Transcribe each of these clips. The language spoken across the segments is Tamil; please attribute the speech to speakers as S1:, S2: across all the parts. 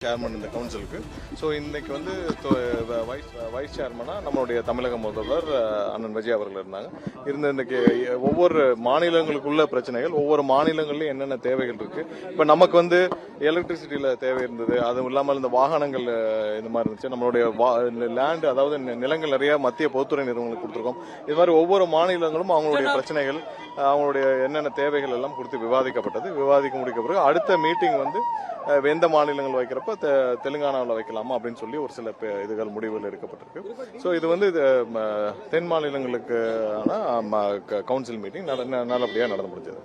S1: சேர்மன் இந்த கவுன்சிலுக்கு. ஸோ இன்னைக்கு வந்து வைஸ் சேர்மனாக நம்மளுடைய தமிழக முதல்வர் அண்ணன் விஜய் அவர்கள் இருந்தாங்க. இன்னைக்கு ஒவ்வொரு மாநிலங்களுக்குள்ள பிரச்சனைகள், ஒவ்வொரு மாநிலங்கள்லையும் என்னென்ன தேவைகள் இருக்கு. இப்போ நமக்கு வந்து எலக்ட்ரிசிட்டியில் தேவை இருந்தது, அதுவும் இல்லாமல் இந்த வாகனங்கள் இந்த மாதிரி இருந்துச்சு. நம்மளுடைய லேண்ட், அதாவது நிலங்கள் நிறைய மத்திய பொதுத்துறை நிறுவனங்களுக்கு கொடுத்துருக்கோம். இது மாதிரி ஒவ்வொரு மாநிலங்களும் அவங்களுடைய பிரச்சனைகள், அவங்களுடைய என்னென்ன தேவைகள் எல்லாம் கொடுத்து விவாதிக்கப்பட்டது. விவாதிக்க முடிக்க பிறகு அடுத்த மீட்டிங் வந்து எந்த மாநிலங்கள் வைக்கிறப்ப தெலுங்கானாவில் வைக்கலாமா அப்படின்னு சொல்லி ஒரு சில இதுகள் முடிவுகள் எடுக்கப்பட்டிருக்கு. ஸோ இது வந்து தென் மாநிலங்களுக்கான கவுன்சில் மீட்டிங் நல்லபடியாக நடந்து முடிஞ்சது.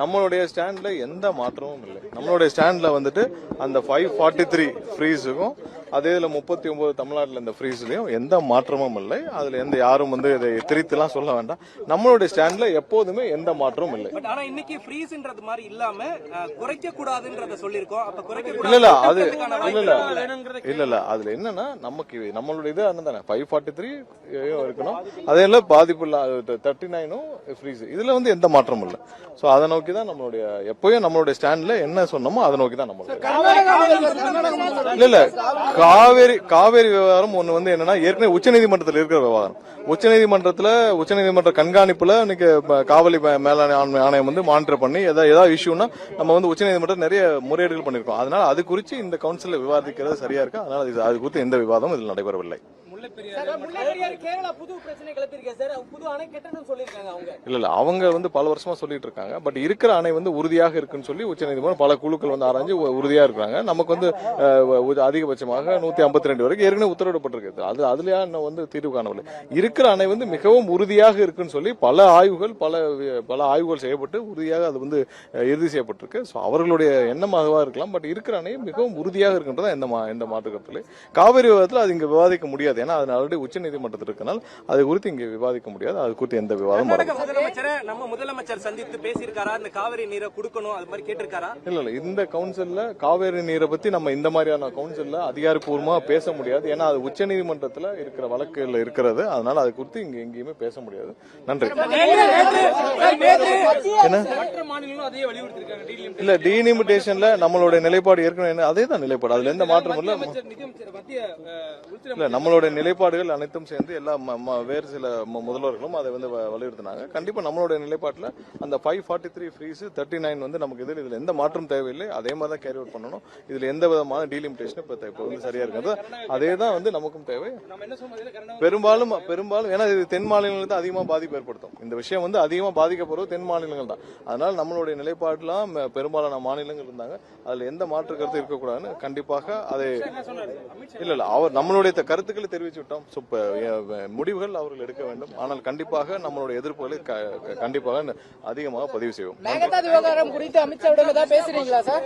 S1: நம்மளுடைய ஸ்டாண்ட்ல எந்த மாற்றமும் இல்லை. நம்மளுடைய ஸ்டாண்ட்ல வந்துட்டு அந்த 543 ஃப்ரீஸுக்கும் அதே 39 தமிழ்நாட்டில் இந்த ஃப்ரீஸ்லயும் எந்த மாற்றமும் இல்லை. அதுல எந்த யாரும் வந்து இதை திரித்துலாம் சொல்ல வேண்டாம். நம்மளுடைய ஸ்டாண்ட்ல எப்போதுமே எந்த மாற்றமும் இல்லை.
S2: இன்னைக்கு ஃப்ரீஸ்ன்றது மாதிரி இல்லாம குறைக்க கூடாதுன்றத சொல்லிருக்கோம். அப்ப குறைக்க
S1: இல்ல அதுல என்னன்னா நமக்கு நம்மளுடைய இது தானே 543 இருக்கணும். அதே பாதிப்பு 39 ஃப்ரீஸ். இதுல வந்து எந்த மாற்றமும் இல்லை. சோ அதை நோக்கி தான் நம்மளுடைய எப்பயும் நம்மளுடைய ஸ்டாண்ட்ல என்ன சொன்னோமோ அதை நோக்கி தான் நம்மளுடைய இல்ல காவேரி விவகாரம் ஒண்ணு வந்து என்னன்னா ஏற்கனவே உச்சநீதிமன்றத்தில் இருக்கிற விவகாரம். உச்சநீதிமன்ற கண்காணிப்புல இன்னைக்கு காவலி மேலாணை ஆணையம் வந்து மானிட்டர் பண்ணி ஏதாவது இஷ்யூனா நம்ம வந்து உச்சநீதிமன்றம் நிறைய முறையீடுகள் பண்ணிருக்கோம். அதனால அது குறித்து இந்த கவுன்சில்ல விவாதிக்கிறது சரியா இருக்கு. அதனால அது குறித்து எந்த விவாதமும் இதில் நடைபெறவில்லை. இல்ல அவங்க வந்து பல வருஷமா சொல்லிட்டு இருக்காங்க. பட் இருக்கிற அணை வந்து உறுதியாக இருக்குன்னு சொல்லி உச்சநீதிமன்றம் பல குழுக்கள் வந்து ஆராய்ஞ்சு உறுதியா இருக்காங்க. நமக்கு வந்து அதிகபட்சமாக 152 வரைக்கும் ஏற்கனவே உத்தரவிடப்பட்டிருக்கு. அதுலயா வந்து தீர்வு காணவில்லை. இருக்கிற அணை வந்து மிகவும் உறுதியாக இருக்குன்னு சொல்லி பல ஆய்வுகள் செய்யப்பட்டு உறுதியாக அது வந்து இறுதி செய்யப்பட்டிருக்கு. அவர்களுடைய எண்ணமாகவா இருக்கலாம். பட் இருக்கிற அணை மிகவும் உறுதியாக இருக்கின்றதா எந்த மாற்று கருத்துல. காவிரி விவாதத்தில் அது இங்க விவாதிக்க முடியாது. ஏன்னா அது ஆல்ரெடி உச்சநீதிமன்றத்தில் இருக்கனால அது குறித்து இங்க விவாதிக்க முடியாது. அது குறித்து எந்த விவாதம்
S2: முதலமைச்சர் சந்தித்து பேசியிருக்காரா? இந்த காவிரி நீரை கொடுக்கணும் அது மாதிரி கேட்டிருக்காரா?
S1: இல்ல இந்த கவுன்சில்ல காவிரி நீரை பத்தி நம்ம இந்த மாதிரியான கவுன்சில்ல அதிகாரப்பூர்வமா பேச முடியாது. ஏன்னா அது உச்சநீதிமன்றத்தில் இருக்கிற வழக்குல இருக்கிறது. அதனால அது குறித்து இங்க எங்கேயுமே பேச முடியாது. நன்றி. இல்ல டீலிமிட்டேஷன்ல நம்மளுடைய நிலைப்பாடு ஏற்கனவே அதே தான் நிலைப்பாடு. அதுல எந்த மாற்றம் இல்ல. நம்மளுடைய நிலைப்பாடுகள் அனைத்தும் சேர்ந்து எல்லா வேறு சில முதல்வர்களும் அதை வந்து வலியுறுத்தினாங்க. கண்டிப்பா நம்மளுடைய நிலைப்பாட்டில் அந்த 543 ஃப்ரீஸ் 39 வந்து நமக்கு இதுல எந்த மாற்றம் தேவையில்லை. அதே மாதிரி தான் கேரி அவுட் பண்ணணும். இதுல எந்த விதமான டீலிமிட்டேஷன் இப்ப வந்து சரியா இருக்கிறது. அதே தான் வந்து நமக்கும் தேவை. பெரும்பாலும் ஏன்னா இது தென் மாநிலங்கள் தான் அதிகமா பாதிப்பு ஏற்படுத்தும். இந்த விஷயம் வந்து அதிகமா பாதிக்கப்படுவது தென் மாநிலங்கள் தான். அதனால நம்மளுடைய நிலைப்பாடுலாம் பெரும்பாலான மாநிலங்கள் இருந்தாங்க. அதுல எந்த மாற்று கருத்து இருக்கக்கூடாதுன்னு கண்டிப்பாக அதை இல்ல அவர் நம்மளுடைய கருத்துக்களை தெரிவிச்சு விட்டோம். முடிவுகள் அவர்கள் எடுக்க வேண்டும். ஆனால் கண்டிப்பாக நம்மளுடைய எதிர்ப்புகளை கண்டிப்பாக அதிகமாக பதிவு செய்வோம்.
S3: விவகாரம் குறித்து அமித்ஷா பேசுறீங்களா சார்?